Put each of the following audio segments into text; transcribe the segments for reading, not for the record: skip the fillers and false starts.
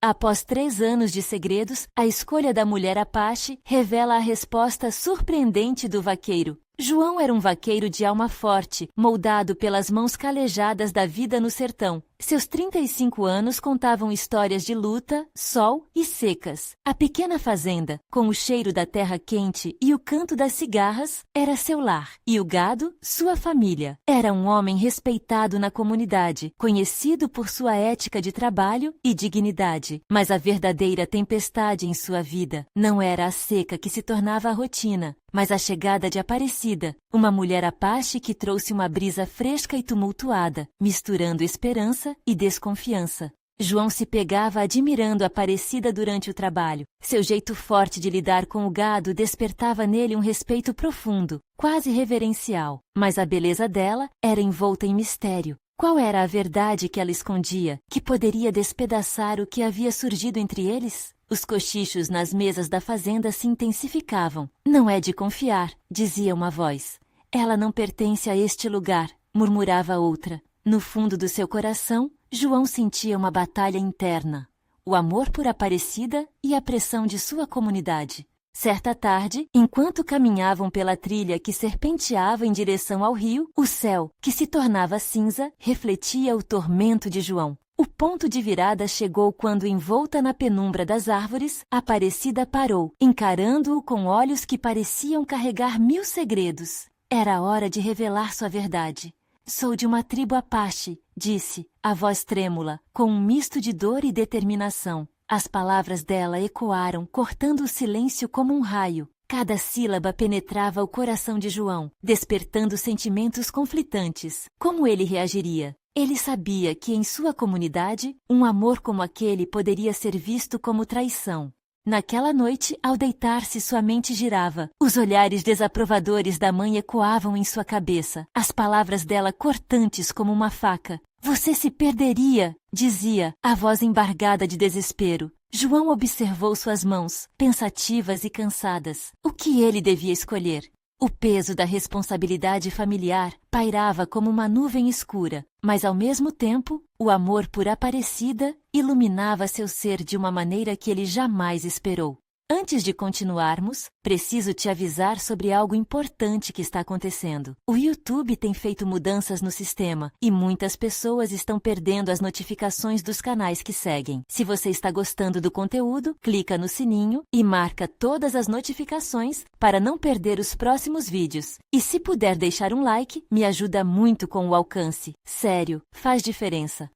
Após 3 anos de segredos, a escolha da mulher Apache revela a resposta surpreendente do vaqueiro. João era um vaqueiro de alma forte, moldado pelas mãos calejadas da vida no sertão. Seus 35 anos contavam histórias de luta, sol e secas. A pequena fazenda, com o cheiro da terra quente e o canto das cigarras, era seu lar. E o gado, sua família. Era um homem respeitado na comunidade, conhecido por sua ética de trabalho e dignidade. Mas a verdadeira tempestade em sua vida não era a seca que se tornava a rotina, mas a chegada de Aparecida, uma mulher Apache que trouxe uma brisa fresca e tumultuada, misturando esperança e desconfiança. João se pegava admirando Aparecida durante o trabalho. Seu jeito forte de lidar com o gado despertava nele um respeito profundo, quase reverencial. Mas a beleza dela era envolta em mistério. Qual era a verdade que ela escondia, que poderia despedaçar o que havia surgido entre eles? Os cochichos nas mesas da fazenda se intensificavam. Não é de confiar, dizia uma voz. Ela não pertence a este lugar, murmurava outra. No fundo do seu coração, João sentia uma batalha interna. O amor por Aparecida e a pressão de sua comunidade. Certa tarde, enquanto caminhavam pela trilha que serpenteava em direção ao rio, o céu, que se tornava cinza, refletia o tormento de João. O ponto de virada chegou quando, envolta na penumbra das árvores, Aparecida parou, encarando-o com olhos que pareciam carregar 1000 segredos. Era a hora de revelar sua verdade. Sou de uma tribo Apache, disse, a voz trêmula, com um misto de dor e determinação. As palavras dela ecoaram, cortando o silêncio como um raio. Cada sílaba penetrava o coração de João, despertando sentimentos conflitantes. Como ele reagiria? Ele sabia que em sua comunidade, um amor como aquele poderia ser visto como traição. Naquela noite, ao deitar-se, sua mente girava. Os olhares desaprovadores da mãe ecoavam em sua cabeça, as palavras dela cortantes como uma faca. Você se perderia, dizia, a voz embargada de desespero. João observou suas mãos, pensativas e cansadas. O que ele devia escolher? O peso da responsabilidade familiar pairava como uma nuvem escura, mas ao mesmo tempo, o amor por Aparecida iluminava seu ser de uma maneira que ele jamais esperou. Antes de continuarmos, preciso te avisar sobre algo importante que está acontecendo. O YouTube tem feito mudanças no sistema e muitas pessoas estão perdendo as notificações dos canais que seguem. Se você está gostando do conteúdo, clica no sininho e marca todas as notificações para não perder os próximos vídeos. E se puder deixar um like, me ajuda muito com o alcance. Sério, faz diferença.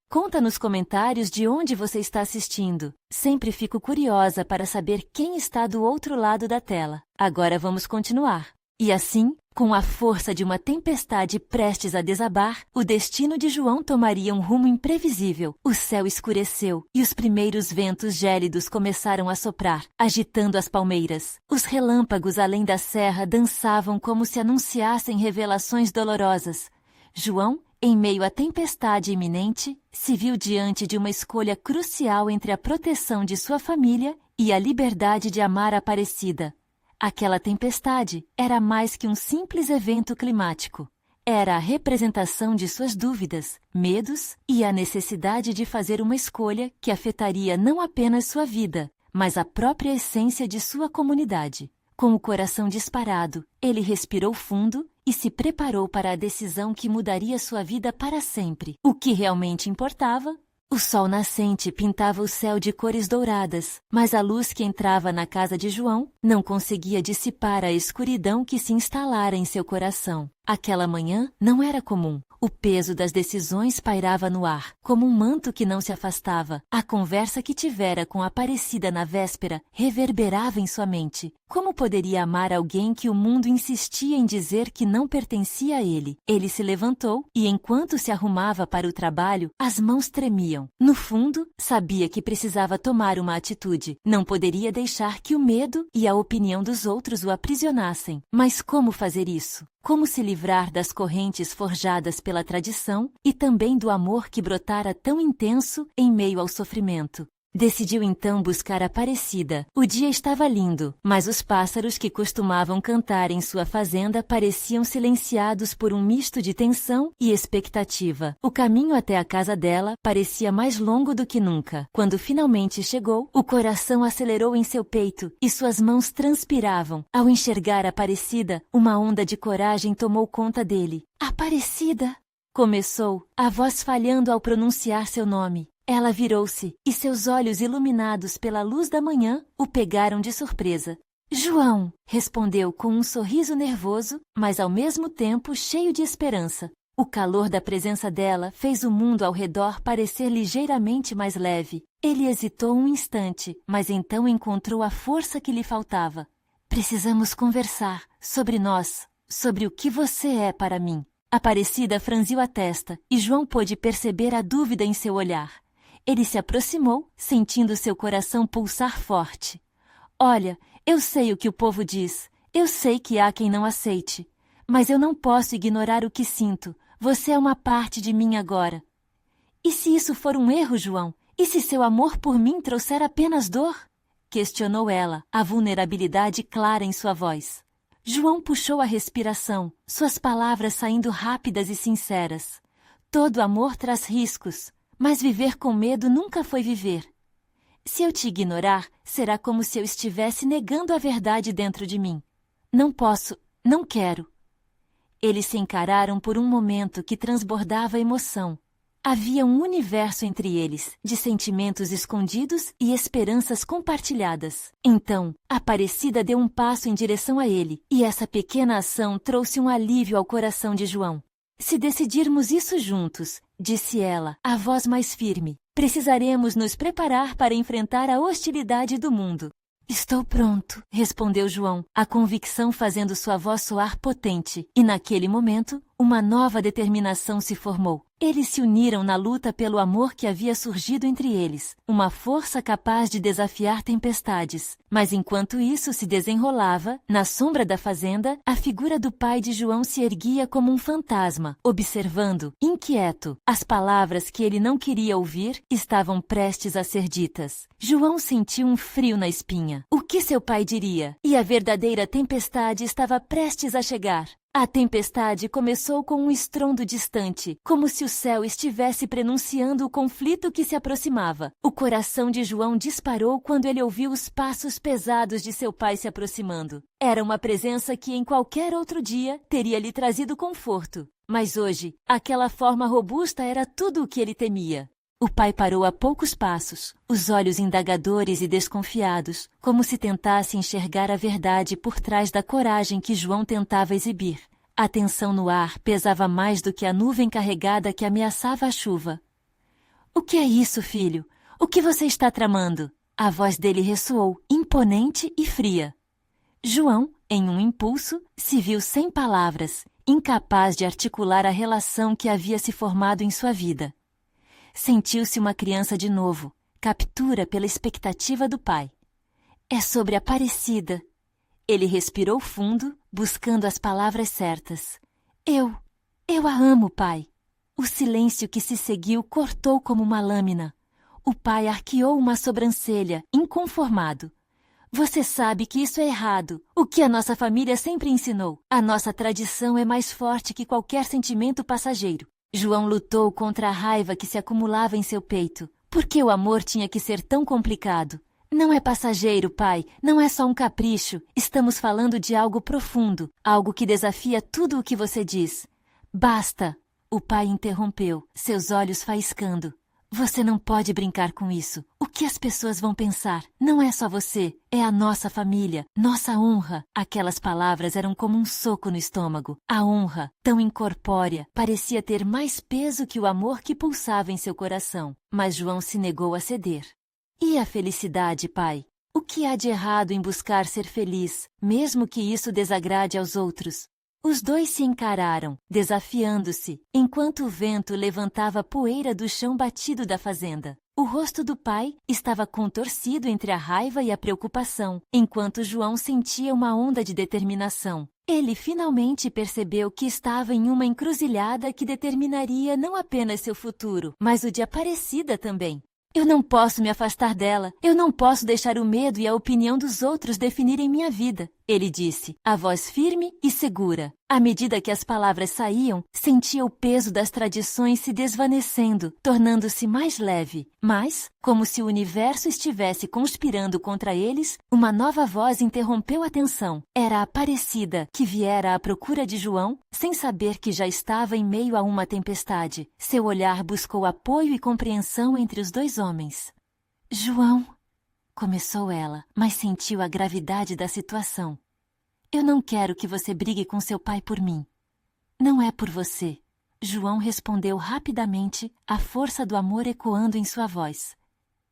Conta nos comentários de onde você está assistindo. Sempre fico curiosa para saber quem está do outro lado da tela. Agora vamos continuar. E assim, com a força de uma tempestade prestes a desabar, o destino de João tomaria um rumo imprevisível. O céu escureceu e os primeiros ventos gélidos começaram a soprar, agitando as palmeiras. Os relâmpagos além da serra dançavam como se anunciassem revelações dolorosas. João, em meio à tempestade iminente, se viu diante de uma escolha crucial entre a proteção de sua família e a liberdade de amar Aparecida. Aquela tempestade era mais que um simples evento climático. Era a representação de suas dúvidas, medos e a necessidade de fazer uma escolha que afetaria não apenas sua vida, mas a própria essência de sua comunidade. Com o coração disparado, ele respirou fundo e se preparou para a decisão que mudaria sua vida para sempre. O que realmente importava? O sol nascente pintava o céu de cores douradas, mas a luz que entrava na casa de João não conseguia dissipar a escuridão que se instalara em seu coração. Aquela manhã não era comum. O peso das decisões pairava no ar, como um manto que não se afastava. A conversa que tivera com Aparecida na véspera reverberava em sua mente. Como poderia amar alguém que o mundo insistia em dizer que não pertencia a ele? Ele se levantou e, enquanto se arrumava para o trabalho, as mãos tremiam. No fundo, sabia que precisava tomar uma atitude. Não poderia deixar que o medo e a opinião dos outros o aprisionassem. Mas como fazer isso? Como se livrar das correntes forjadas pela tradição e também do amor que brotara tão intenso em meio ao sofrimento? Decidiu então buscar Aparecida. O dia estava lindo, mas os pássaros que costumavam cantar em sua fazenda pareciam silenciados por um misto de tensão e expectativa. O caminho até a casa dela parecia mais longo do que nunca. Quando finalmente chegou, o coração acelerou em seu peito e suas mãos transpiravam. Ao enxergar Aparecida, uma onda de coragem tomou conta dele. Aparecida! Começou, a voz falhando ao pronunciar seu nome. Ela virou-se, e seus olhos iluminados pela luz da manhã o pegaram de surpresa. João! Respondeu com um sorriso nervoso, mas ao mesmo tempo cheio de esperança. O calor da presença dela fez o mundo ao redor parecer ligeiramente mais leve. Ele hesitou um instante, mas então encontrou a força que lhe faltava. Precisamos conversar sobre nós, sobre o que você é para mim. Aparecida franziu a testa, e João pôde perceber a dúvida em seu olhar. Ele se aproximou, sentindo seu coração pulsar forte. Olha, eu sei o que o povo diz. Eu sei que há quem não aceite. Mas eu não posso ignorar o que sinto. Você é uma parte de mim agora. E se isso for um erro, João? E se seu amor por mim trouxer apenas dor? Questionou ela, a vulnerabilidade clara em sua voz. João puxou a respiração, suas palavras saindo rápidas e sinceras. Todo amor traz riscos. Mas viver com medo nunca foi viver. Se eu te ignorar, será como se eu estivesse negando a verdade dentro de mim. Não posso, não quero. Eles se encararam por um momento que transbordava emoção. Havia um universo entre eles, de sentimentos escondidos e esperanças compartilhadas. Então, Aparecida deu um passo em direção a ele, e essa pequena ação trouxe um alívio ao coração de João. Se decidirmos isso juntos, disse ela, a voz mais firme, precisaremos nos preparar para enfrentar a hostilidade do mundo. Estou pronto, respondeu João, a convicção fazendo sua voz soar potente, e naquele momento, uma nova determinação se formou. Eles se uniram na luta pelo amor que havia surgido entre eles, uma força capaz de desafiar tempestades. Mas enquanto isso se desenrolava, na sombra da fazenda, a figura do pai de João se erguia como um fantasma, observando, inquieto. As palavras que ele não queria ouvir estavam prestes a ser ditas. João sentiu um frio na espinha. O que seu pai diria? E a verdadeira tempestade estava prestes a chegar. A tempestade começou com um estrondo distante, como se o céu estivesse prenunciando o conflito que se aproximava. O coração de João disparou quando ele ouviu os passos pesados de seu pai se aproximando. Era uma presença que em qualquer outro dia teria lhe trazido conforto. Mas hoje, aquela forma robusta era tudo o que ele temia. O pai parou a poucos passos, os olhos indagadores e desconfiados, como se tentasse enxergar a verdade por trás da coragem que João tentava exibir. A tensão no ar pesava mais do que a nuvem carregada que ameaçava a chuva. — O que é isso, filho? O que você está tramando? A voz dele ressoou, imponente e fria. João, em um impulso, se viu sem palavras, incapaz de articular a relação que havia se formado em sua vida. Sentiu-se uma criança de novo, captura pela expectativa do pai. É sobre Aparecida. Ele respirou fundo, buscando as palavras certas. Eu a amo, pai. O silêncio que se seguiu cortou como uma lâmina. O pai arqueou uma sobrancelha, inconformado. Você sabe que isso é errado, o que a nossa família sempre ensinou. A nossa tradição é mais forte que qualquer sentimento passageiro. João lutou contra a raiva que se acumulava em seu peito. Por que o amor tinha que ser tão complicado? Não é passageiro, pai. Não é só um capricho. Estamos falando de algo profundo. Algo que desafia tudo o que você diz. Basta! O pai interrompeu, seus olhos faiscando. Você não pode brincar com isso. O que as pessoas vão pensar? Não é só você. É a nossa família, nossa honra. Aquelas palavras eram como um soco no estômago. A honra, tão incorpórea, parecia ter mais peso que o amor que pulsava em seu coração. Mas João se negou a ceder. E a felicidade, pai? O que há de errado em buscar ser feliz, mesmo que isso desagrade aos outros? Os dois se encararam, desafiando-se, enquanto o vento levantava poeira do chão batido da fazenda. O rosto do pai estava contorcido entre a raiva e a preocupação, enquanto João sentia uma onda de determinação. Ele finalmente percebeu que estava em uma encruzilhada que determinaria não apenas seu futuro, mas o de Aparecida também. Eu não posso me afastar dela. Eu não posso deixar o medo e a opinião dos outros definirem minha vida. Ele disse, a voz firme e segura. À medida que as palavras saíam, sentia o peso das tradições se desvanecendo, tornando-se mais leve. Mas, como se o universo estivesse conspirando contra eles, uma nova voz interrompeu a tensão. Era a Aparecida, que viera à procura de João, sem saber que já estava em meio a uma tempestade. Seu olhar buscou apoio e compreensão entre os dois homens. João, começou ela, mas sentiu a gravidade da situação. Eu não quero que você brigue com seu pai por mim. Não é por você. João respondeu rapidamente, a força do amor ecoando em sua voz.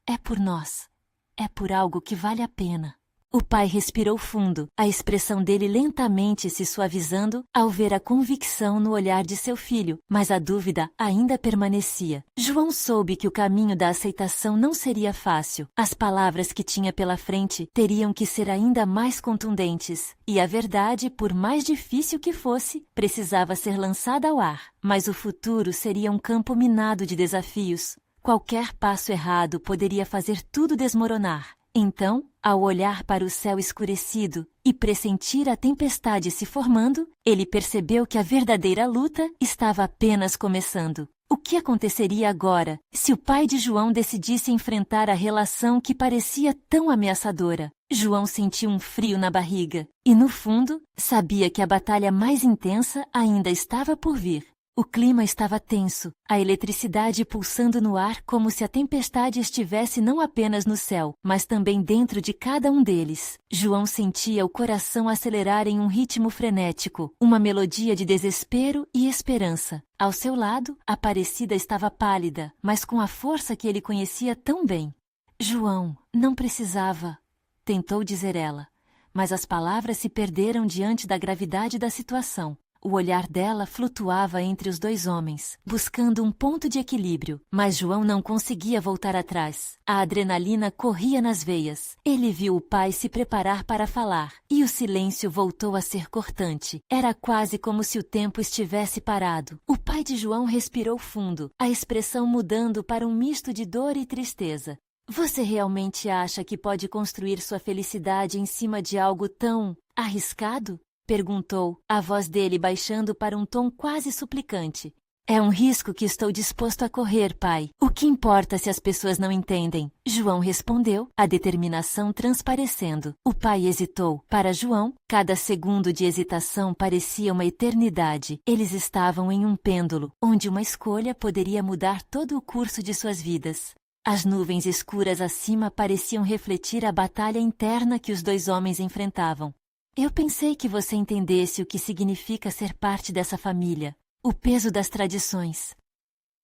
É por nós. É por algo que vale a pena. O pai respirou fundo, a expressão dele lentamente se suavizando ao ver a convicção no olhar de seu filho, mas a dúvida ainda permanecia. João soube que o caminho da aceitação não seria fácil. As palavras que tinha pela frente teriam que ser ainda mais contundentes, e a verdade, por mais difícil que fosse, precisava ser lançada ao ar. Mas o futuro seria um campo minado de desafios. Qualquer passo errado poderia fazer tudo desmoronar. Então, ao olhar para o céu escurecido e pressentir a tempestade se formando, ele percebeu que a verdadeira luta estava apenas começando. O que aconteceria agora, se o pai de João decidisse enfrentar a relação que parecia tão ameaçadora? João sentiu um frio na barriga e, no fundo, sabia que a batalha mais intensa ainda estava por vir. O clima estava tenso, a eletricidade pulsando no ar como se a tempestade estivesse não apenas no céu, mas também dentro de cada um deles. João sentia o coração acelerar em um ritmo frenético, uma melodia de desespero e esperança. Ao seu lado, Aparecida estava pálida, mas com a força que ele conhecia tão bem. João, não precisava, tentou dizer ela, mas as palavras se perderam diante da gravidade da situação. O olhar dela flutuava entre os dois homens, buscando um ponto de equilíbrio, mas João não conseguia voltar atrás. A adrenalina corria nas veias. Ele viu o pai se preparar para falar, e o silêncio voltou a ser cortante. Era quase como se o tempo estivesse parado. O pai de João respirou fundo, a expressão mudando para um misto de dor e tristeza. Você realmente acha que pode construir sua felicidade em cima de algo tão arriscado? Perguntou, a voz dele baixando para um tom quase suplicante. É um risco que estou disposto a correr, pai. O que importa se as pessoas não entendem? João respondeu, a determinação transparecendo. O pai hesitou. Para João, cada segundo de hesitação parecia uma eternidade. Eles estavam em um pêndulo, onde uma escolha poderia mudar todo o curso de suas vidas. As nuvens escuras acima pareciam refletir a batalha interna que os dois homens enfrentavam. Eu pensei que você entendesse o que significa ser parte dessa família, o peso das tradições.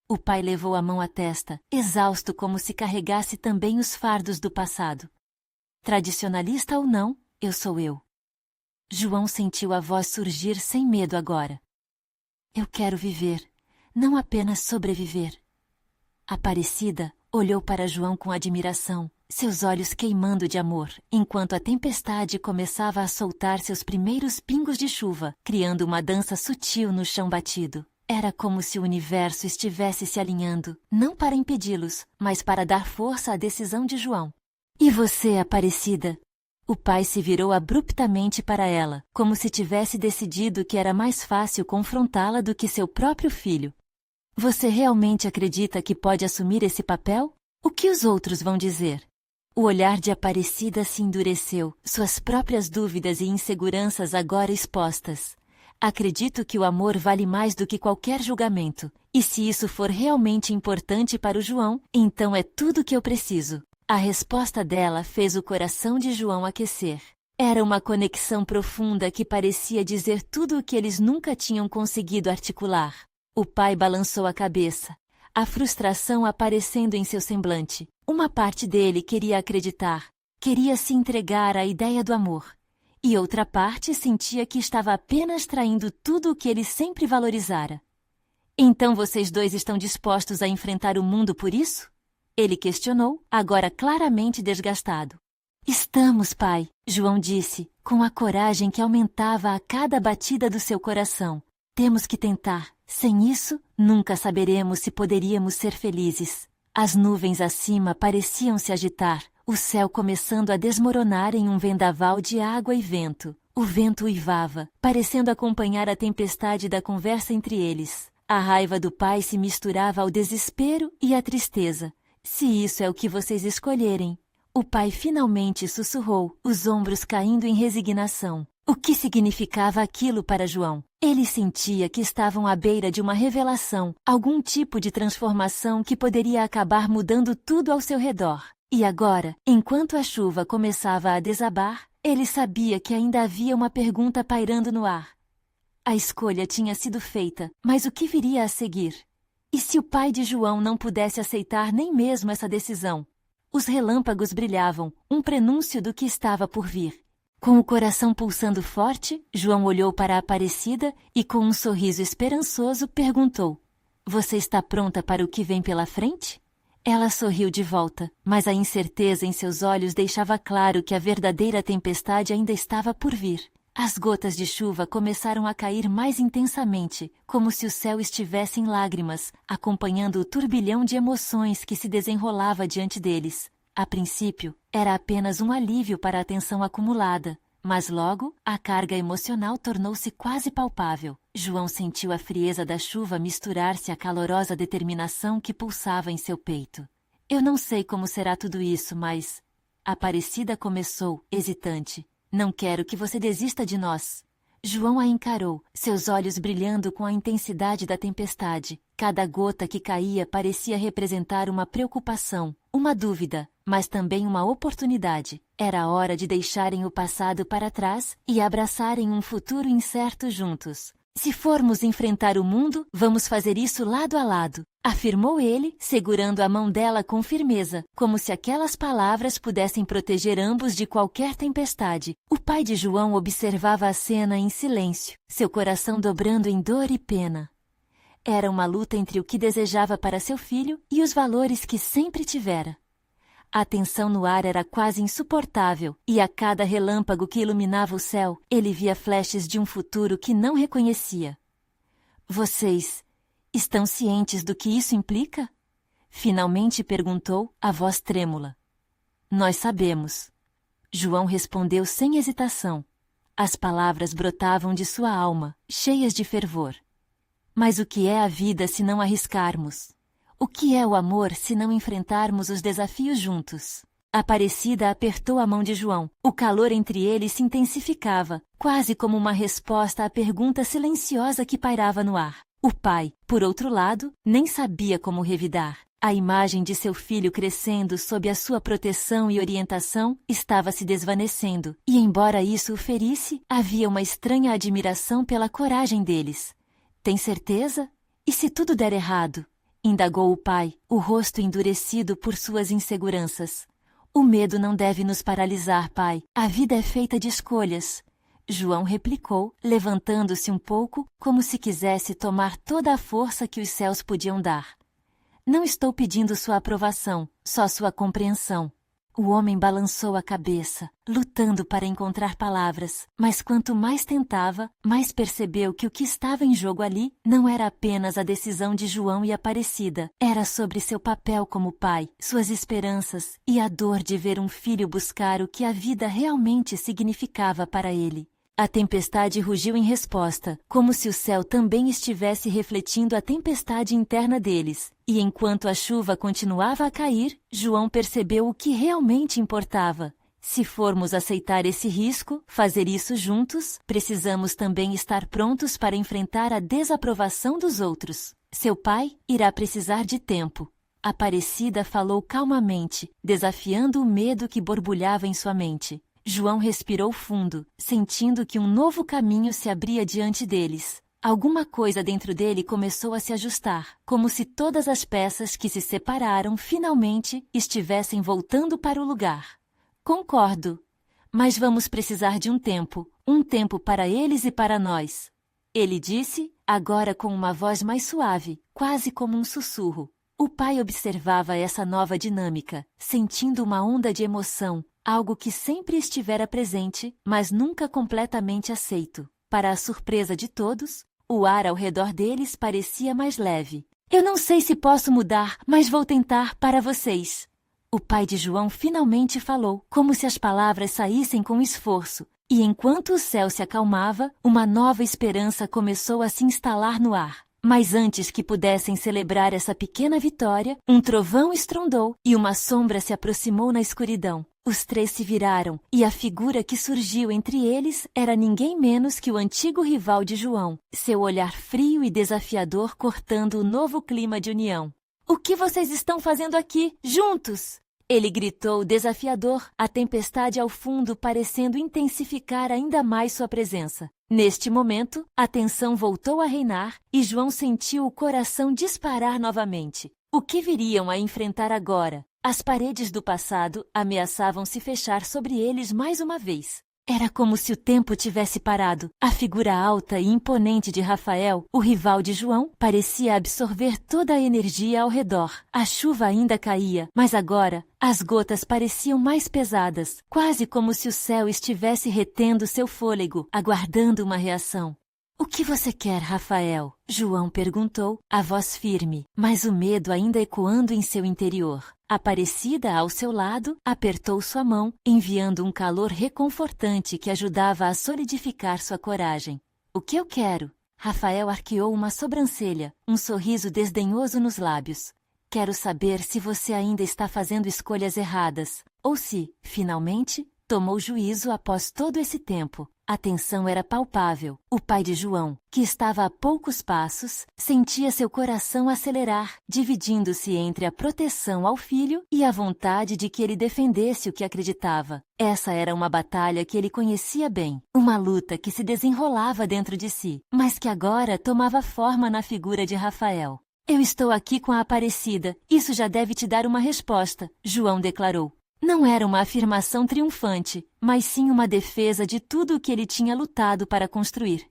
O pai levou a mão à testa, exausto como se carregasse também os fardos do passado. Tradicionalista ou não, eu sou eu. João sentiu a voz surgir sem medo agora. Eu quero viver, não apenas sobreviver. Aparecida olhou para João com admiração, seus olhos queimando de amor, enquanto a tempestade começava a soltar seus primeiros pingos de chuva, criando uma dança sutil no chão batido. Era como se o universo estivesse se alinhando, não para impedi-los, mas para dar força à decisão de João. E você, Aparecida? O pai se virou abruptamente para ela, como se tivesse decidido que era mais fácil confrontá-la do que seu próprio filho. Você realmente acredita que pode assumir esse papel? O que os outros vão dizer? O olhar de Aparecida se endureceu, suas próprias dúvidas e inseguranças agora expostas. Acredito que o amor vale mais do que qualquer julgamento. E se isso for realmente importante para o João, então é tudo o que eu preciso. A resposta dela fez o coração de João aquecer. Era uma conexão profunda que parecia dizer tudo o que eles nunca tinham conseguido articular. O pai balançou a cabeça, a frustração aparecendo em seu semblante. Uma parte dele queria acreditar, queria se entregar à ideia do amor. E outra parte sentia que estava apenas traindo tudo o que ele sempre valorizara. Então vocês dois estão dispostos a enfrentar o mundo por isso? Ele questionou, agora claramente desgastado. Estamos, pai, João disse, com a coragem que aumentava a cada batida do seu coração. Temos que tentar. Sem isso, nunca saberemos se poderíamos ser felizes. As nuvens acima pareciam se agitar, o céu começando a desmoronar em um vendaval de água e vento. O vento uivava, parecendo acompanhar a tempestade da conversa entre eles. A raiva do pai se misturava ao desespero e à tristeza. Se isso é o que vocês escolherem. O pai finalmente sussurrou, os ombros caindo em resignação. O que significava aquilo para João? Ele sentia que estavam à beira de uma revelação, algum tipo de transformação que poderia acabar mudando tudo ao seu redor. E agora, enquanto a chuva começava a desabar, ele sabia que ainda havia uma pergunta pairando no ar. A escolha tinha sido feita, mas o que viria a seguir? E se o pai de João não pudesse aceitar nem mesmo essa decisão? Os relâmpagos brilhavam, um prenúncio do que estava por vir. Com o coração pulsando forte, João olhou para a Aparecida e, com um sorriso esperançoso, perguntou: "Você está pronta para o que vem pela frente?" Ela sorriu de volta, mas a incerteza em seus olhos deixava claro que a verdadeira tempestade ainda estava por vir. As gotas de chuva começaram a cair mais intensamente, como se o céu estivesse em lágrimas, acompanhando o turbilhão de emoções que se desenrolava diante deles. A princípio, era apenas um alívio para a tensão acumulada, mas logo a carga emocional tornou-se quase palpável. João sentiu a frieza da chuva misturar-se à calorosa determinação que pulsava em seu peito. "Eu não sei como será tudo isso, mas..." Aparecida começou, hesitante. "Não quero que você desista de nós." João a encarou, seus olhos brilhando com a intensidade da tempestade. Cada gota que caía parecia representar uma preocupação, uma dúvida, mas também uma oportunidade. Era hora de deixarem o passado para trás e abraçarem um futuro incerto juntos. "Se formos enfrentar o mundo, vamos fazer isso lado a lado", afirmou ele, segurando a mão dela com firmeza, como se aquelas palavras pudessem proteger ambos de qualquer tempestade. O pai de João observava a cena em silêncio, seu coração dobrando em dor e pena. Era uma luta entre o que desejava para seu filho e os valores que sempre tivera. A tensão no ar era quase insuportável, e a cada relâmpago que iluminava o céu, ele via flashes de um futuro que não reconhecia. "Vocês estão cientes do que isso implica?" Finalmente perguntou, a voz trêmula. "Nós sabemos." João respondeu sem hesitação. As palavras brotavam de sua alma, cheias de fervor. "Mas o que é a vida se não arriscarmos? O que é o amor se não enfrentarmos os desafios juntos?" Aparecida apertou a mão de João. O calor entre eles se intensificava, quase como uma resposta à pergunta silenciosa que pairava no ar. O pai, por outro lado, nem sabia como revidar. A imagem de seu filho crescendo sob a sua proteção e orientação estava se desvanecendo, e embora isso o ferisse, havia uma estranha admiração pela coragem deles. "Tem certeza? E se tudo der errado?" indagou o pai, o rosto endurecido por suas inseguranças. "O medo não deve nos paralisar, pai. A vida é feita de escolhas." João replicou, levantando-se um pouco, como se quisesse tomar toda a força que os céus podiam dar. "Não estou pedindo sua aprovação, só sua compreensão." O homem balançou a cabeça, lutando para encontrar palavras, mas quanto mais tentava, mais percebeu que o que estava em jogo ali não era apenas a decisão de João e Aparecida, era sobre seu papel como pai, suas esperanças e a dor de ver um filho buscar o que a vida realmente significava para ele. A tempestade rugiu em resposta, como se o céu também estivesse refletindo a tempestade interna deles. E enquanto a chuva continuava a cair, João percebeu o que realmente importava. Se formos aceitar esse risco, fazer isso juntos, precisamos também estar prontos para enfrentar a desaprovação dos outros. Seu pai irá precisar de tempo. Aparecida falou calmamente, desafiando o medo que borbulhava em sua mente. João respirou fundo, sentindo que um novo caminho se abria diante deles. Alguma coisa dentro dele começou a se ajustar, como se todas as peças que se separaram finalmente estivessem voltando para o lugar. "Concordo, mas vamos precisar de um tempo para eles e para nós", ele disse, agora com uma voz mais suave, quase como um sussurro. O pai observava essa nova dinâmica, sentindo uma onda de emoção, algo que sempre estivera presente, mas nunca completamente aceito. Para a surpresa de todos, o ar ao redor deles parecia mais leve. Eu não sei se posso mudar, mas vou tentar para vocês. O pai de João finalmente falou, como se as palavras saíssem com esforço. E enquanto o céu se acalmava, uma nova esperança começou a se instalar no ar. Mas antes que pudessem celebrar essa pequena vitória, um trovão estrondou e uma sombra se aproximou na escuridão. Os três se viraram, e a figura que surgiu entre eles era ninguém menos que o antigo rival de João, seu olhar frio e desafiador cortando o novo clima de união. "O que vocês estão fazendo aqui, juntos?" Ele gritou desafiador, a tempestade ao fundo parecendo intensificar ainda mais sua presença. Neste momento, a tensão voltou a reinar e João sentiu o coração disparar novamente. O que viriam a enfrentar agora? As paredes do passado ameaçavam se fechar sobre eles mais uma vez. Era como se o tempo tivesse parado. A figura alta e imponente de Rafael, o rival de João, parecia absorver toda a energia ao redor. A chuva ainda caía, mas agora as gotas pareciam mais pesadas, quase como se o céu estivesse retendo seu fôlego, aguardando uma reação. "O que você quer, Rafael?" João perguntou, a voz firme, mas o medo ainda ecoando em seu interior. Aparecida ao seu lado, apertou sua mão, enviando um calor reconfortante que ajudava a solidificar sua coragem. "O que eu quero?" Rafael arqueou uma sobrancelha, um sorriso desdenhoso nos lábios. "Quero saber se você ainda está fazendo escolhas erradas, ou se, finalmente, tomou juízo após todo esse tempo." A tensão era palpável. O pai de João, que estava a poucos passos, sentia seu coração acelerar, dividindo-se entre a proteção ao filho e a vontade de que ele defendesse o que acreditava. Essa era uma batalha que ele conhecia bem, uma luta que se desenrolava dentro de si, mas que agora tomava forma na figura de Rafael. "Eu estou aqui com a Aparecida, isso já deve te dar uma resposta", João declarou. Não era uma afirmação triunfante, mas sim uma defesa de tudo o que ele tinha lutado para construir.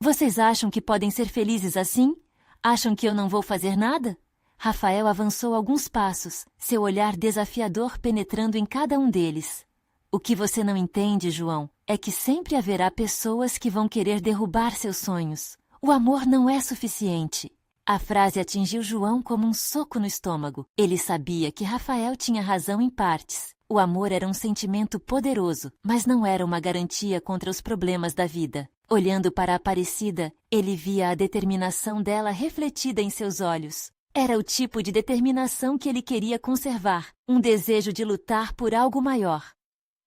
"Vocês acham que podem ser felizes assim? Acham que eu não vou fazer nada?" Rafael avançou alguns passos, seu olhar desafiador penetrando em cada um deles. "O que você não entende, João, é que sempre haverá pessoas que vão querer derrubar seus sonhos. O amor não é suficiente." A frase atingiu João como um soco no estômago. Ele sabia que Rafael tinha razão em partes. O amor era um sentimento poderoso, mas não era uma garantia contra os problemas da vida. Olhando para a Aparecida, ele via a determinação dela refletida em seus olhos. Era o tipo de determinação que ele queria conservar, um desejo de lutar por algo maior.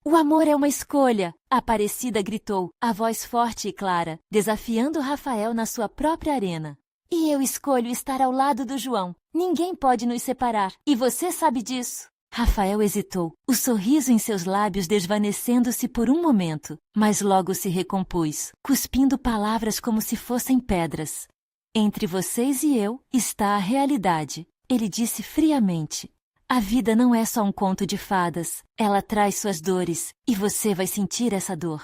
"O amor é uma escolha!" A Aparecida gritou, a voz forte e clara, desafiando Rafael na sua própria arena. "E eu escolho estar ao lado do João. Ninguém pode nos separar, e você sabe disso." Rafael hesitou, o sorriso em seus lábios desvanecendo-se por um momento, mas logo se recompôs, cuspindo palavras como se fossem pedras. "Entre vocês e eu está a realidade", ele disse friamente. "A vida não é só um conto de fadas, ela traz suas dores, e você vai sentir essa dor."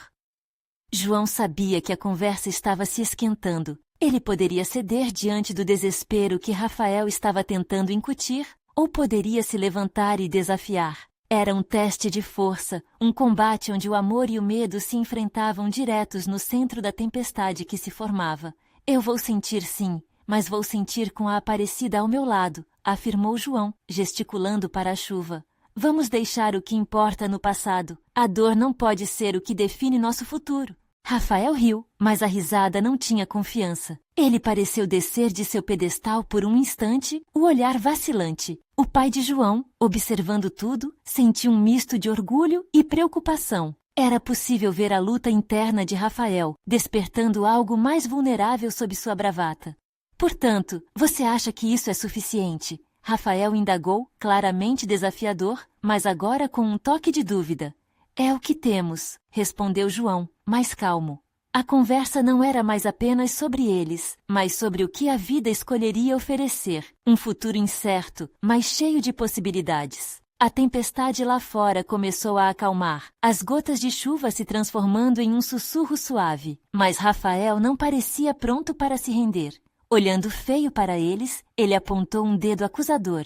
João sabia que a conversa estava se esquentando. Ele poderia ceder diante do desespero que Rafael estava tentando incutir, ou poderia se levantar e desafiar. Era um teste de força, um combate onde o amor e o medo se enfrentavam diretos no centro da tempestade que se formava. "Eu vou sentir sim, mas vou sentir com a Aparecida ao meu lado", afirmou João, gesticulando para a chuva. "Vamos deixar o que importa no passado. A dor não pode ser o que define nosso futuro." Rafael riu, mas a risada não tinha confiança. Ele pareceu descer de seu pedestal por um instante, o olhar vacilante. O pai de João, observando tudo, sentiu um misto de orgulho e preocupação. Era possível ver a luta interna de Rafael, despertando algo mais vulnerável sob sua bravata. "Portanto, você acha que isso é suficiente?" Rafael indagou, claramente desafiador, mas agora com um toque de dúvida. "É o que temos", respondeu João, mais calmo. A conversa não era mais apenas sobre eles, mas sobre o que a vida escolheria oferecer. Um futuro incerto, mas cheio de possibilidades. A tempestade lá fora começou a acalmar, as gotas de chuva se transformando em um sussurro suave. Mas Rafael não parecia pronto para se render. Olhando feio para eles, ele apontou um dedo acusador.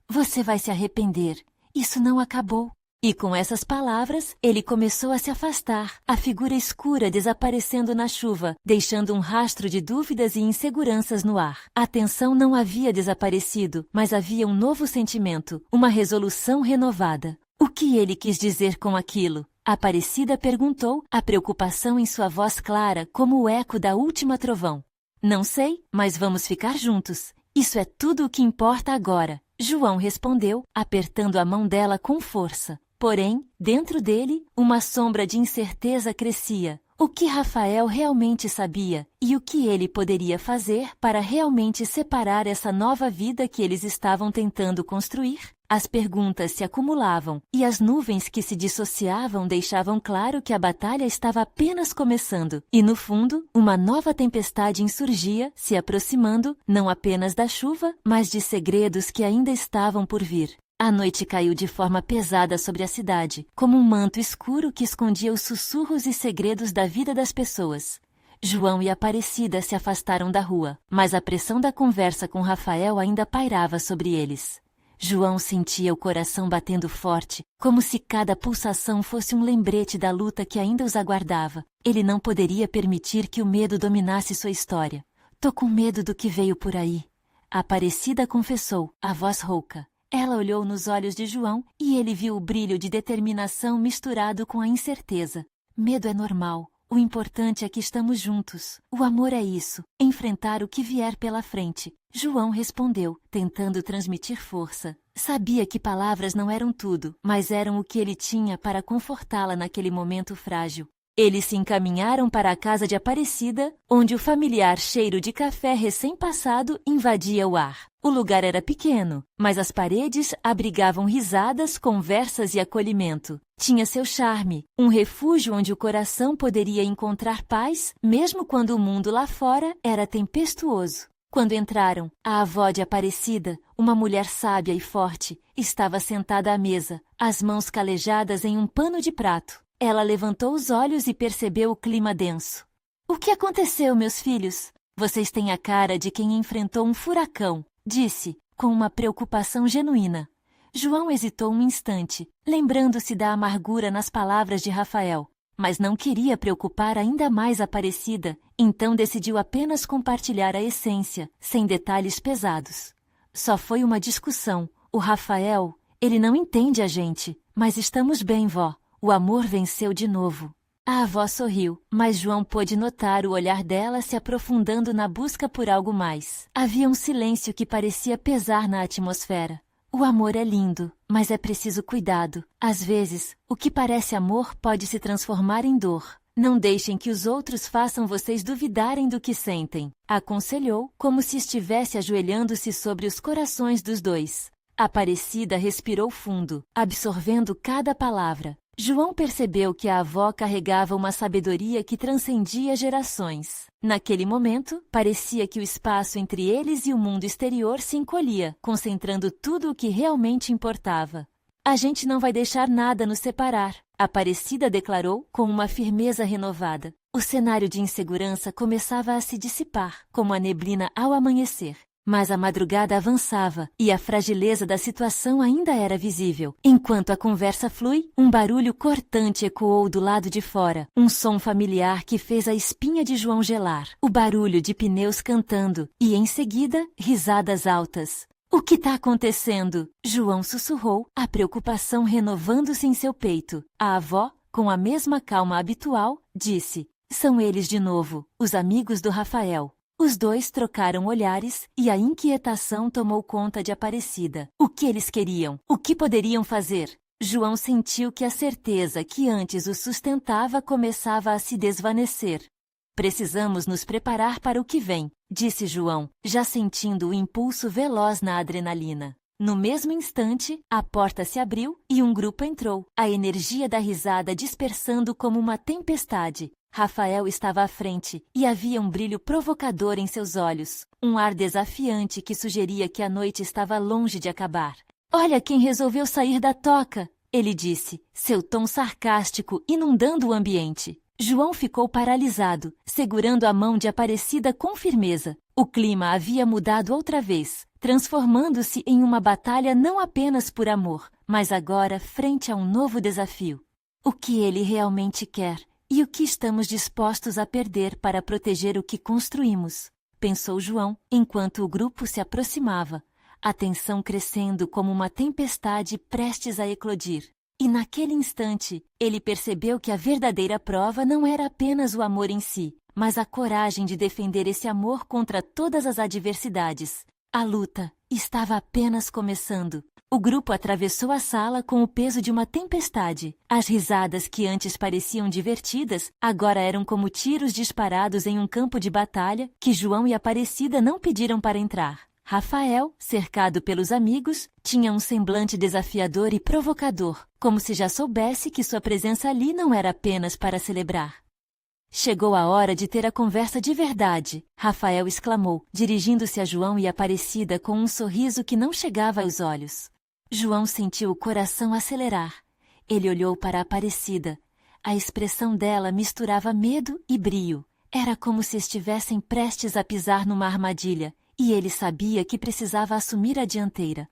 "Você vai se arrepender. Isso não acabou." E com essas palavras, ele começou a se afastar, a figura escura desaparecendo na chuva, deixando um rastro de dúvidas e inseguranças no ar. A tensão não havia desaparecido, mas havia um novo sentimento, uma resolução renovada. O que ele quis dizer com aquilo? Aparecida perguntou, a preocupação em sua voz clara como o eco da última trovão. Não sei, mas vamos ficar juntos. Isso é tudo o que importa agora. João respondeu, apertando a mão dela com força. Porém, dentro dele, uma sombra de incerteza crescia. O que Rafael realmente sabia e o que ele poderia fazer para realmente separar essa nova vida que eles estavam tentando construir? As perguntas se acumulavam e as nuvens que se dissociavam deixavam claro que a batalha estava apenas começando. E no fundo, uma nova tempestade insurgia, se aproximando, não apenas da chuva, mas de segredos que ainda estavam por vir. A noite caiu de forma pesada sobre a cidade, como um manto escuro que escondia os sussurros e segredos da vida das pessoas. João e Aparecida se afastaram da rua, mas a pressão da conversa com Rafael ainda pairava sobre eles. João sentia o coração batendo forte, como se cada pulsação fosse um lembrete da luta que ainda os aguardava. Ele não poderia permitir que o medo dominasse sua história. "Tô com medo do que veio por aí", a Aparecida confessou, a voz rouca. Ela olhou nos olhos de João e ele viu o brilho de determinação misturado com a incerteza. Medo é normal. O importante é que estamos juntos. O amor é isso, enfrentar o que vier pela frente. João respondeu, tentando transmitir força. Sabia que palavras não eram tudo, mas eram o que ele tinha para confortá-la naquele momento frágil. Eles se encaminharam para a casa de Aparecida, onde o familiar cheiro de café recém-passado invadia o ar. O lugar era pequeno, mas as paredes abrigavam risadas, conversas e acolhimento. Tinha seu charme, um refúgio onde o coração poderia encontrar paz, mesmo quando o mundo lá fora era tempestuoso. Quando entraram, a avó de Aparecida, uma mulher sábia e forte, estava sentada à mesa, as mãos calejadas em um pano de prato. Ela levantou os olhos e percebeu o clima denso. "O que aconteceu, meus filhos? Vocês têm a cara de quem enfrentou um furacão", disse, com uma preocupação genuína. João hesitou um instante, lembrando-se da amargura nas palavras de Rafael, mas não queria preocupar ainda mais Aparecida, então decidiu apenas compartilhar a essência, sem detalhes pesados. "Só foi uma discussão. O Rafael, ele não entende a gente, mas estamos bem, vó. O amor venceu de novo." A avó sorriu, mas João pôde notar o olhar dela se aprofundando na busca por algo mais. Havia um silêncio que parecia pesar na atmosfera. "O amor é lindo, mas é preciso cuidado. Às vezes, o que parece amor pode se transformar em dor. Não deixem que os outros façam vocês duvidarem do que sentem", aconselhou, como se estivesse ajoelhando-se sobre os corações dos dois. Aparecida respirou fundo, absorvendo cada palavra. João percebeu que a avó carregava uma sabedoria que transcendia gerações. Naquele momento, parecia que o espaço entre eles e o mundo exterior se encolhia, concentrando tudo o que realmente importava. "A gente não vai deixar nada nos separar", Aparecida declarou com uma firmeza renovada. O cenário de insegurança começava a se dissipar, como a neblina ao amanhecer. Mas a madrugada avançava e a fragileza da situação ainda era visível. Enquanto a conversa flui, um barulho cortante ecoou do lado de fora, um som familiar que fez a espinha de João gelar. O barulho de pneus cantando e, em seguida, risadas altas. "O que está acontecendo?" João sussurrou, a preocupação renovando-se em seu peito. A avó, com a mesma calma habitual, disse, "São eles de novo, os amigos do Rafael." Os dois trocaram olhares e a inquietação tomou conta de Aparecida. O que eles queriam? O que poderiam fazer? João sentiu que a certeza que antes o sustentava começava a se desvanecer. "Precisamos nos preparar para o que vem", disse João, já sentindo o impulso veloz na adrenalina. No mesmo instante, a porta se abriu e um grupo entrou, a energia da risada dispersando como uma tempestade. Rafael estava à frente e havia um brilho provocador em seus olhos, um ar desafiante que sugeria que a noite estava longe de acabar. "Olha quem resolveu sair da toca", ele disse, seu tom sarcástico inundando o ambiente. João ficou paralisado, segurando a mão de Aparecida com firmeza. O clima havia mudado outra vez, transformando-se em uma batalha não apenas por amor, mas agora frente a um novo desafio. O que ele realmente quer e o que estamos dispostos a perder para proteger o que construímos, pensou João, enquanto o grupo se aproximava, a tensão crescendo como uma tempestade prestes a eclodir. E naquele instante, ele percebeu que a verdadeira prova não era apenas o amor em si, mas a coragem de defender esse amor contra todas as adversidades. A luta estava apenas começando. O grupo atravessou a sala com o peso de uma tempestade. As risadas que antes pareciam divertidas, agora eram como tiros disparados em um campo de batalha que João e Aparecida não pediram para entrar. Rafael, cercado pelos amigos, tinha um semblante desafiador e provocador, como se já soubesse que sua presença ali não era apenas para celebrar. Chegou a hora de ter a conversa de verdade, Rafael exclamou, dirigindo-se a João e Aparecida com um sorriso que não chegava aos olhos. João sentiu o coração acelerar. Ele olhou para Aparecida. A expressão dela misturava medo e brio. Era como se estivessem prestes a pisar numa armadilha, e ele sabia que precisava assumir a dianteira.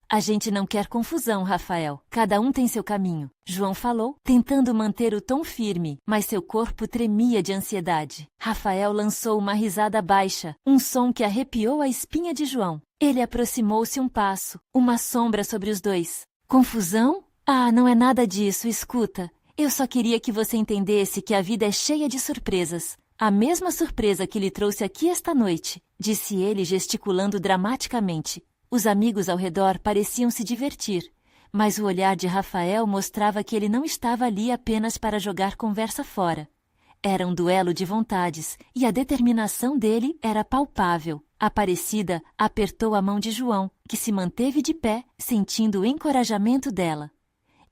A gente não quer confusão, Rafael. Cada um tem seu caminho, João falou, tentando manter o tom firme, mas seu corpo tremia de ansiedade. Rafael lançou uma risada baixa, um som que arrepiou a espinha de João. Ele aproximou-se um passo, uma sombra sobre os dois. Confusão? Ah, não é nada disso, escuta. Eu só queria que você entendesse que a vida é cheia de surpresas. A mesma surpresa que lhe trouxe aqui esta noite, disse ele gesticulando dramaticamente. Os amigos ao redor pareciam se divertir, mas o olhar de Rafael mostrava que ele não estava ali apenas para jogar conversa fora. Era um duelo de vontades, e a determinação dele era palpável. Aparecida apertou a mão de João, que se manteve de pé, sentindo o encorajamento dela.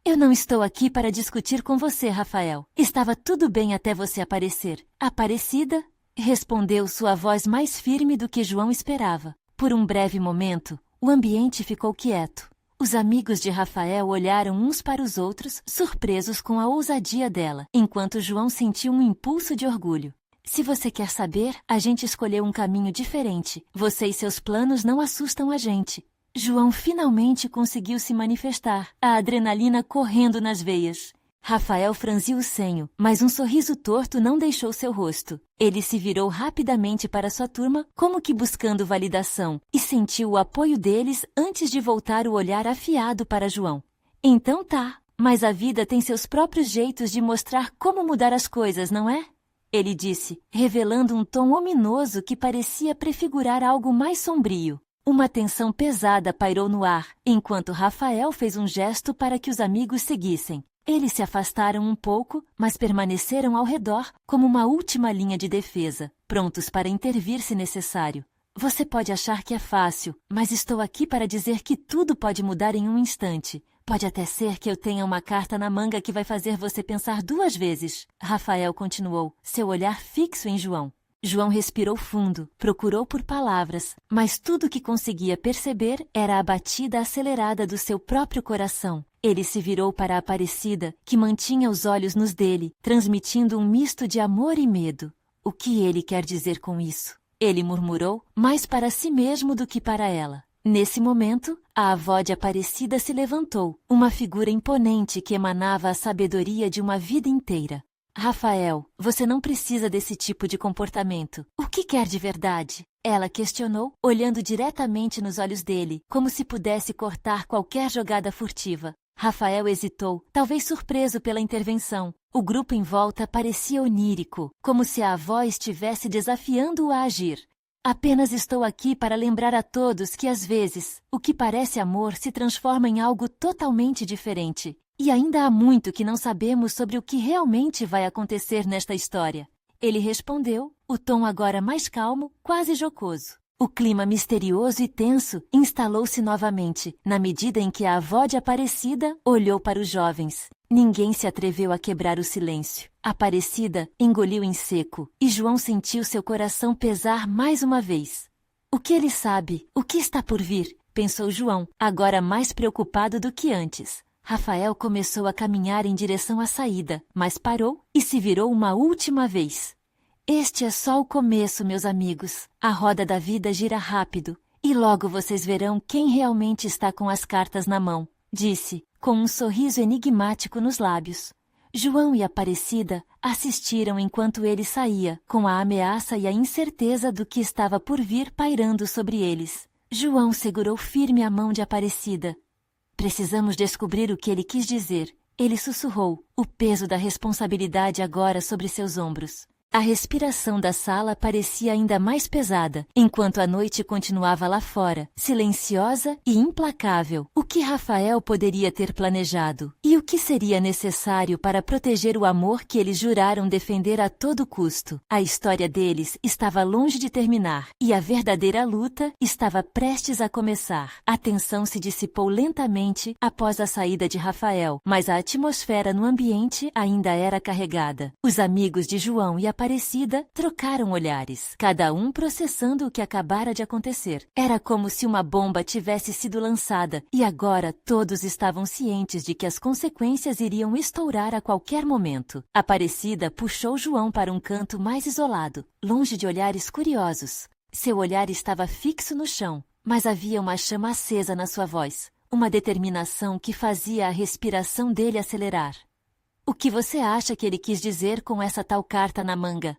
Eu não estou aqui para discutir com você, Rafael. Estava tudo bem até você aparecer. Aparecida? Respondeu sua voz mais firme do que João esperava. Por um breve momento, o ambiente ficou quieto. Os amigos de Rafael olharam uns para os outros, surpresos com a ousadia dela, enquanto João sentiu um impulso de orgulho. Se você quer saber, a gente escolheu um caminho diferente. Você e seus planos não assustam a gente. João finalmente conseguiu se manifestar, a adrenalina correndo nas veias. Rafael franziu o senho, mas um sorriso torto não deixou seu rosto. Ele se virou rapidamente para sua turma, como que buscando validação, e sentiu o apoio deles antes de voltar o olhar afiado para João. Então tá, mas a vida tem seus próprios jeitos de mostrar como mudar as coisas, não é? Ele disse, revelando um tom ominoso que parecia prefigurar algo mais sombrio. Uma tensão pesada pairou no ar, enquanto Rafael fez um gesto para que os amigos seguissem. Eles se afastaram um pouco, mas permaneceram ao redor como uma última linha de defesa, prontos para intervir se necessário. Você pode achar que é fácil, mas estou aqui para dizer que tudo pode mudar em um instante. Pode até ser que eu tenha uma carta na manga que vai fazer você pensar 2 vezes. Rafael continuou, seu olhar fixo em João. João respirou fundo, procurou por palavras, mas tudo o que conseguia perceber era a batida acelerada do seu próprio coração. Ele se virou para a Aparecida, que mantinha os olhos nos dele, transmitindo um misto de amor e medo. O que ele quer dizer com isso? Ele murmurou, mais para si mesmo do que para ela. Nesse momento, a avó de Aparecida se levantou, uma figura imponente que emanava a sabedoria de uma vida inteira. Rafael, você não precisa desse tipo de comportamento. O que quer de verdade? Ela questionou, olhando diretamente nos olhos dele, como se pudesse cortar qualquer jogada furtiva. Rafael hesitou, talvez surpreso pela intervenção. O grupo em volta parecia onírico, como se a avó estivesse desafiando-o a agir. Apenas estou aqui para lembrar a todos que, às vezes, o que parece amor se transforma em algo totalmente diferente. E ainda há muito que não sabemos sobre o que realmente vai acontecer nesta história. Ele respondeu, o tom agora mais calmo, quase jocoso. O clima misterioso e tenso instalou-se novamente, na medida em que a avó de Aparecida olhou para os jovens. Ninguém se atreveu a quebrar o silêncio. Aparecida engoliu em seco, e João sentiu seu coração pesar mais uma vez. O que ele sabe? O que está por vir? Pensou João, agora mais preocupado do que antes. Rafael começou a caminhar em direção à saída, mas parou e se virou uma última vez. Este é só o começo, meus amigos. A roda da vida gira rápido, e logo vocês verão quem realmente está com as cartas na mão, disse, com um sorriso enigmático nos lábios. João e Aparecida assistiram enquanto ele saía, com a ameaça e a incerteza do que estava por vir pairando sobre eles. João segurou firme a mão de Aparecida. Precisamos descobrir o que ele quis dizer, ele sussurrou, o peso da responsabilidade agora sobre seus ombros. A respiração da sala parecia ainda mais pesada, enquanto a noite continuava lá fora, silenciosa e implacável. O que Rafael poderia ter planejado? E o que seria necessário para proteger o amor que eles juraram defender a todo custo? A história deles estava longe de terminar, e a verdadeira luta estava prestes a começar. A tensão se dissipou lentamente após a saída de Rafael, mas a atmosfera no ambiente ainda era carregada. Os amigos de João e Aparecida trocaram olhares, cada um processando o que acabara de acontecer. Era como se uma bomba tivesse sido lançada, e agora todos estavam cientes de que as consequências iriam estourar a qualquer momento. Aparecida puxou João para um canto mais isolado, longe de olhares curiosos. Seu olhar estava fixo no chão, mas havia uma chama acesa na sua voz, uma determinação que fazia a respiração dele acelerar. O que você acha que ele quis dizer com essa tal carta na manga?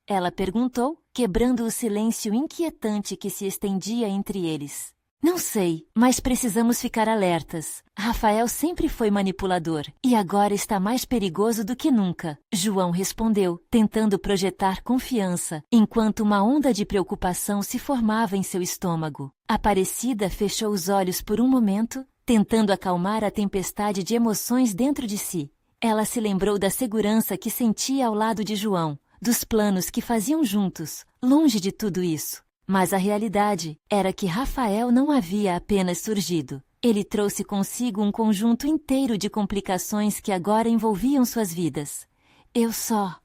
Ela perguntou, quebrando o silêncio inquietante que se estendia entre eles. Não sei, mas precisamos ficar alertas. Rafael sempre foi manipulador, e agora está mais perigoso do que nunca. João respondeu, tentando projetar confiança, enquanto uma onda de preocupação se formava em seu estômago. Aparecida fechou os olhos por um momento, tentando acalmar a tempestade de emoções dentro de si. Ela se lembrou da segurança que sentia ao lado de João, dos planos que faziam juntos, longe de tudo isso. Mas a realidade era que Rafael não havia apenas surgido. Ele trouxe consigo um conjunto inteiro de complicações que agora envolviam suas vidas. Eu só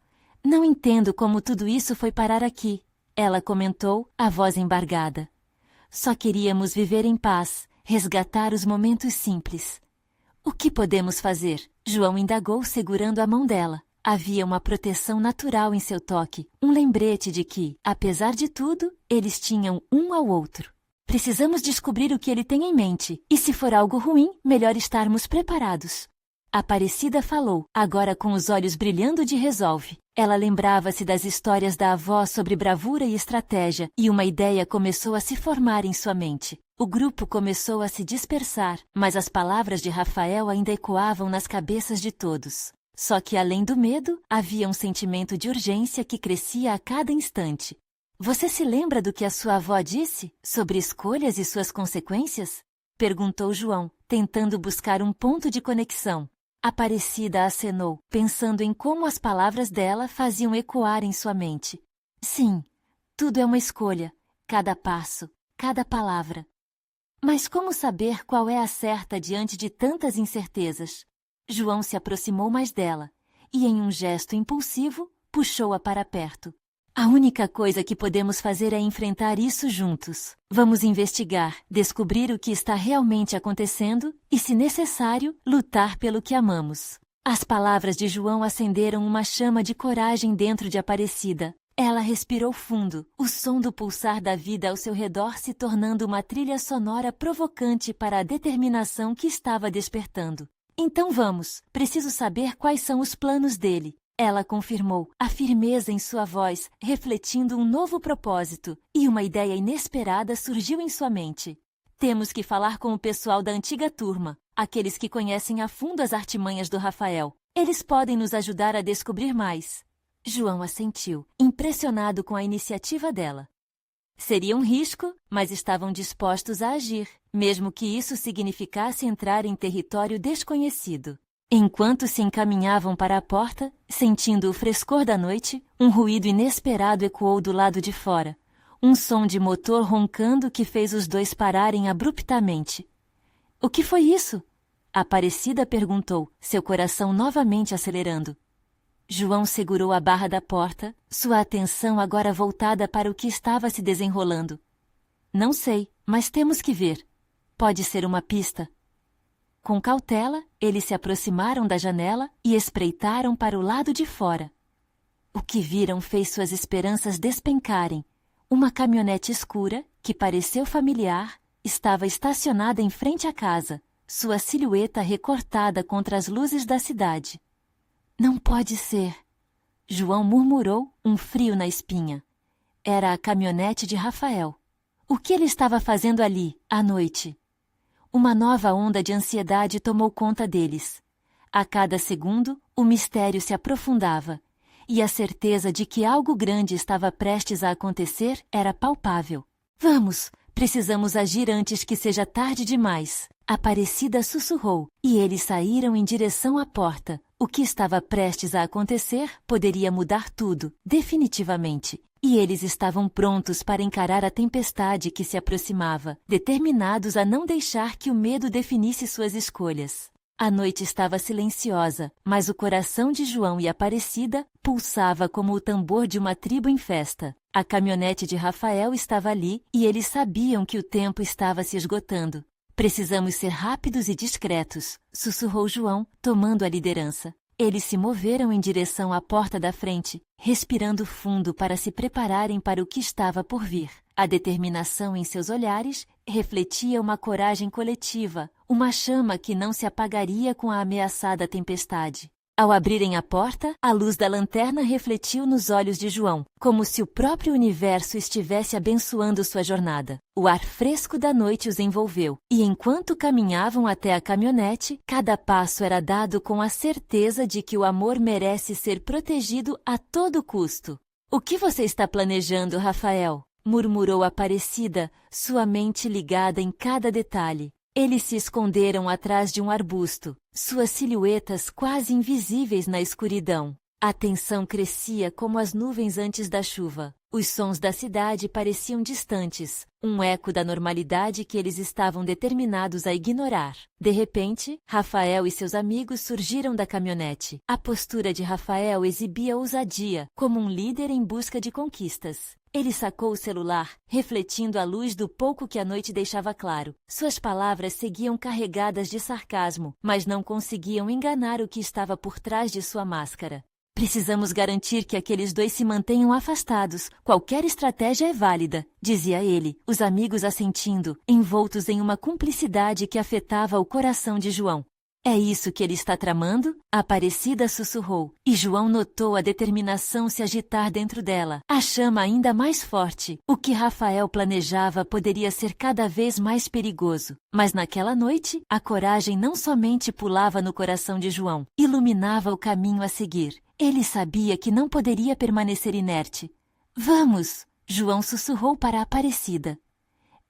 não entendo como tudo isso foi parar aqui, ela comentou, a voz embargada. Só queríamos viver em paz, resgatar os momentos simples. O que podemos fazer? João indagou segurando a mão dela. Havia uma proteção natural em seu toque, um lembrete de que, apesar de tudo, eles tinham um ao outro. Precisamos descobrir o que ele tem em mente, e se for algo ruim, melhor estarmos preparados. Aparecida falou, agora com os olhos brilhando de resolve. Ela lembrava-se das histórias da avó sobre bravura e estratégia, e uma ideia começou a se formar em sua mente. O grupo começou a se dispersar, mas as palavras de Rafael ainda ecoavam nas cabeças de todos. Só que além do medo, havia um sentimento de urgência que crescia a cada instante. Você se lembra do que a sua avó disse sobre escolhas e suas consequências? Perguntou João, tentando buscar um ponto de conexão. Aparecida acenou, pensando em como as palavras dela faziam ecoar em sua mente. Sim, tudo é uma escolha, cada passo, cada palavra. Mas como saber qual é a certa diante de tantas incertezas? João se aproximou mais dela, e em um gesto impulsivo, puxou-a para perto. A única coisa que podemos fazer é enfrentar isso juntos. Vamos investigar, descobrir o que está realmente acontecendo e, se necessário, lutar pelo que amamos. As palavras de João acenderam uma chama de coragem dentro de Aparecida. Ela respirou fundo, o som do pulsar da vida ao seu redor se tornando uma trilha sonora provocante para a determinação que estava despertando. Então vamos, preciso saber quais são os planos dele. Ela confirmou, a firmeza em sua voz, refletindo um novo propósito, e uma ideia inesperada surgiu em sua mente. Temos que falar com o pessoal da antiga turma, aqueles que conhecem a fundo as artimanhas do Rafael. Eles podem nos ajudar a descobrir mais. João assentiu, impressionado com a iniciativa dela. Seria um risco, mas estavam dispostos a agir, mesmo que isso significasse entrar em território desconhecido. Enquanto se encaminhavam para a porta, sentindo o frescor da noite, um ruído inesperado ecoou do lado de fora. Um som de motor roncando que fez os dois pararem abruptamente. — O que foi isso? Aparecida perguntou, seu coração novamente acelerando. João segurou a barra da porta, sua atenção agora voltada para o que estava se desenrolando. — Não sei, mas temos que ver. Pode ser uma pista. Com cautela, eles se aproximaram da janela e espreitaram para o lado de fora. O que viram fez suas esperanças despencarem. Uma caminhonete escura, que pareceu familiar, estava estacionada em frente à casa, sua silhueta recortada contra as luzes da cidade. Não pode ser. João murmurou, um frio na espinha. Era a caminhonete de Rafael. O que ele estava fazendo ali, à noite? Uma nova onda de ansiedade tomou conta deles. A cada segundo, o mistério se aprofundava, e a certeza de que algo grande estava prestes a acontecer era palpável. Vamos, precisamos agir antes que seja tarde demais. Aparecida sussurrou, e eles saíram em direção à porta. O que estava prestes a acontecer poderia mudar tudo, definitivamente. E eles estavam prontos para encarar a tempestade que se aproximava, determinados a não deixar que o medo definisse suas escolhas. A noite estava silenciosa, mas o coração de João e Aparecida pulsava como o tambor de uma tribo em festa. A caminhonete de Rafael estava ali e eles sabiam que o tempo estava se esgotando. Precisamos ser rápidos e discretos, sussurrou João, tomando a liderança. Eles se moveram em direção à porta da frente, respirando fundo para se prepararem para o que estava por vir. A determinação em seus olhares refletia uma coragem coletiva, uma chama que não se apagaria com a ameaçada tempestade. Ao abrirem a porta, a luz da lanterna refletiu nos olhos de João, como se o próprio universo estivesse abençoando sua jornada. O ar fresco da noite os envolveu, e enquanto caminhavam até a caminhonete, cada passo era dado com a certeza de que o amor merece ser protegido a todo custo. "O que você está planejando, Rafael?", murmurou Aparecida, sua mente ligada em cada detalhe. Eles se esconderam atrás de um arbusto, suas silhuetas quase invisíveis na escuridão. A tensão crescia como as nuvens antes da chuva. Os sons da cidade pareciam distantes, um eco da normalidade que eles estavam determinados a ignorar. De repente, Rafael e seus amigos surgiram da caminhonete. A postura de Rafael exibia ousadia, como um líder em busca de conquistas. Ele sacou o celular, refletindo a luz do pouco que a noite deixava claro. Suas palavras seguiam carregadas de sarcasmo, mas não conseguiam enganar o que estava por trás de sua máscara. "Precisamos garantir que aqueles dois se mantenham afastados. Qualquer estratégia é válida", dizia ele, os amigos assentindo, envoltos em uma cumplicidade que afetava o coração de João. "É isso que ele está tramando?", Aparecida sussurrou, e João notou a determinação se agitar dentro dela, a chama ainda mais forte. O que Rafael planejava poderia ser cada vez mais perigoso. Mas naquela noite, a coragem não somente pulava no coração de João, iluminava o caminho a seguir. Ele sabia que não poderia permanecer inerte. "Vamos!", João sussurrou para Aparecida.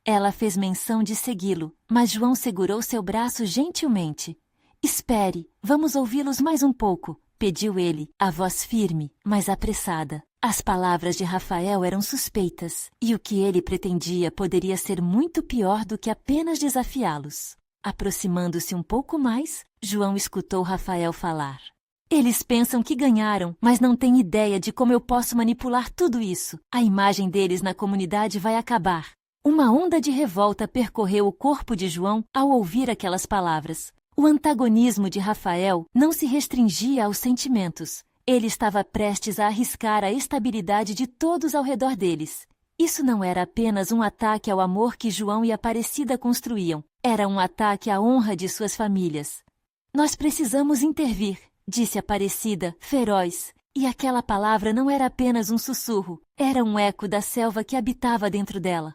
Ela fez menção de segui-lo, mas João segurou seu braço gentilmente. "Espere, vamos ouvi-los mais um pouco", pediu ele, a voz firme, mas apressada. As palavras de Rafael eram suspeitas, e o que ele pretendia poderia ser muito pior do que apenas desafiá-los. Aproximando-se um pouco mais, João escutou Rafael falar. "Eles pensam que ganharam, mas não têm ideia de como eu posso manipular tudo isso. A imagem deles na comunidade vai acabar." Uma onda de revolta percorreu o corpo de João ao ouvir aquelas palavras. O antagonismo de Rafael não se restringia aos sentimentos. Ele estava prestes a arriscar a estabilidade de todos ao redor deles. Isso não era apenas um ataque ao amor que João e Aparecida construíam. Era um ataque à honra de suas famílias. "Nós precisamos intervir", disse Aparecida, feroz. E aquela palavra não era apenas um sussurro. Era um eco da selva que habitava dentro dela.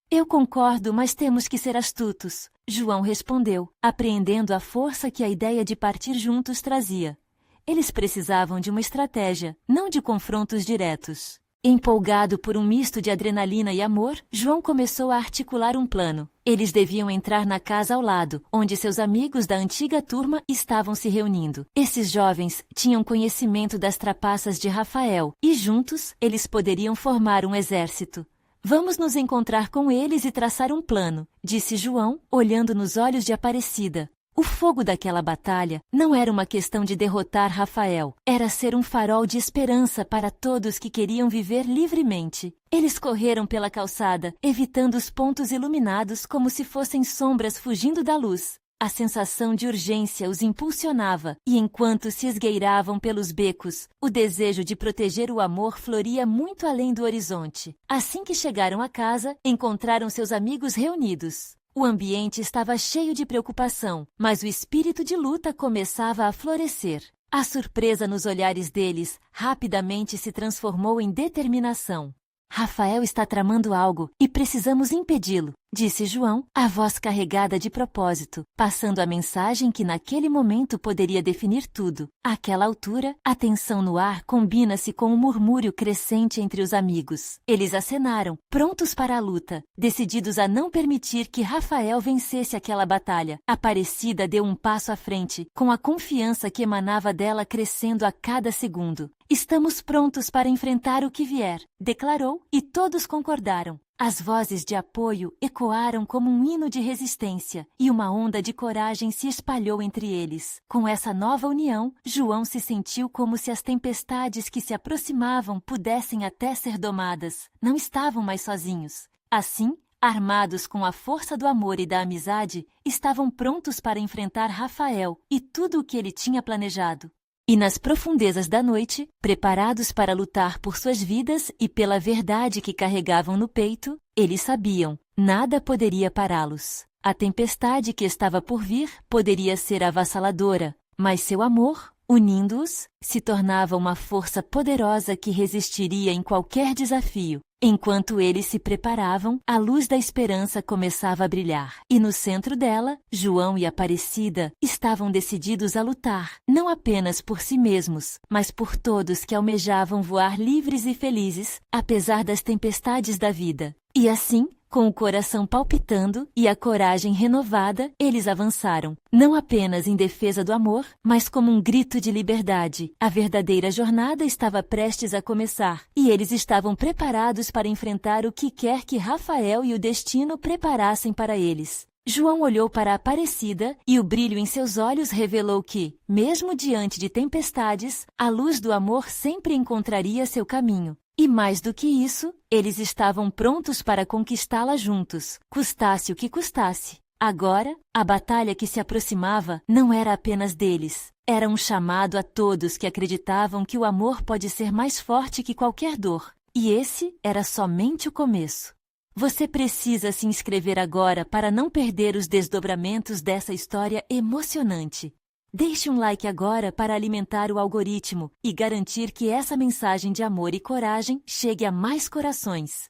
"Eu concordo, mas temos que ser astutos", João respondeu, apreendendo a força que a ideia de partir juntos trazia. Eles precisavam de uma estratégia, não de confrontos diretos. Empolgado por um misto de adrenalina e amor, João começou a articular um plano. Eles deviam entrar na casa ao lado, onde seus amigos da antiga turma estavam se reunindo. Esses jovens tinham conhecimento das trapaças de Rafael, e juntos eles poderiam formar um exército. "Vamos nos encontrar com eles e traçar um plano", disse João, olhando nos olhos de Aparecida. O fogo daquela batalha não era uma questão de derrotar Rafael, era ser um farol de esperança para todos que queriam viver livremente. Eles correram pela calçada, evitando os pontos iluminados como se fossem sombras fugindo da luz. A sensação de urgência os impulsionava, e enquanto se esgueiravam pelos becos, o desejo de proteger o amor floria muito além do horizonte. Assim que chegaram à casa, encontraram seus amigos reunidos. O ambiente estava cheio de preocupação, mas o espírito de luta começava a florescer. A surpresa nos olhares deles rapidamente se transformou em determinação. Rafael está tramando algo e precisamos impedi-lo, disse João, a voz carregada de propósito, passando a mensagem que naquele momento poderia definir tudo. Àquela altura, a tensão no ar combina-se com um murmúrio crescente entre os amigos. Eles acenaram, prontos para a luta, decididos a não permitir que Rafael vencesse aquela batalha. Aparecida deu um passo à frente, com a confiança que emanava dela crescendo a cada segundo. Estamos prontos para enfrentar o que vier, declarou, e todos concordaram. As vozes de apoio ecoaram como um hino de resistência, e uma onda de coragem se espalhou entre eles. Com essa nova união, João se sentiu como se as tempestades que se aproximavam pudessem até ser domadas. Não estavam mais sozinhos. Assim, armados com a força do amor e da amizade, estavam prontos para enfrentar Rafael e tudo o que ele tinha planejado. E nas profundezas da noite, preparados para lutar por suas vidas e pela verdade que carregavam no peito, eles sabiam, nada poderia pará-los. A tempestade que estava por vir poderia ser avassaladora, mas seu amor, unindo-os, se tornava uma força poderosa que resistiria em qualquer desafio. Enquanto eles se preparavam, a luz da esperança começava a brilhar. E no centro dela, João e Aparecida estavam decididos a lutar, não apenas por si mesmos, mas por todos que almejavam voar livres e felizes, apesar das tempestades da vida. E assim, com o coração palpitando e a coragem renovada, eles avançaram, não apenas em defesa do amor, mas como um grito de liberdade. A verdadeira jornada estava prestes a começar, e eles estavam preparados para enfrentar o que quer que Rafael e o destino preparassem para eles. João olhou para Aparecida e o brilho em seus olhos revelou que, mesmo diante de tempestades, a luz do amor sempre encontraria seu caminho. E mais do que isso, eles estavam prontos para conquistá-la juntos, custasse o que custasse. Agora, a batalha que se aproximava não era apenas deles. Era um chamado a todos que acreditavam que o amor pode ser mais forte que qualquer dor. E esse era somente o começo. Você precisa se inscrever agora para não perder os desdobramentos dessa história emocionante. Deixe um like agora para alimentar o algoritmo e garantir que essa mensagem de amor e coragem chegue a mais corações.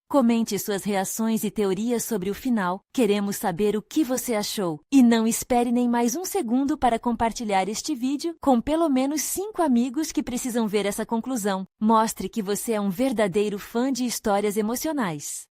Comente suas reações e teorias sobre o final. Queremos saber o que você achou. E não espere nem mais um segundo para compartilhar este vídeo com pelo menos 5 amigos que precisam ver essa conclusão. Mostre que você é um verdadeiro fã de histórias emocionais.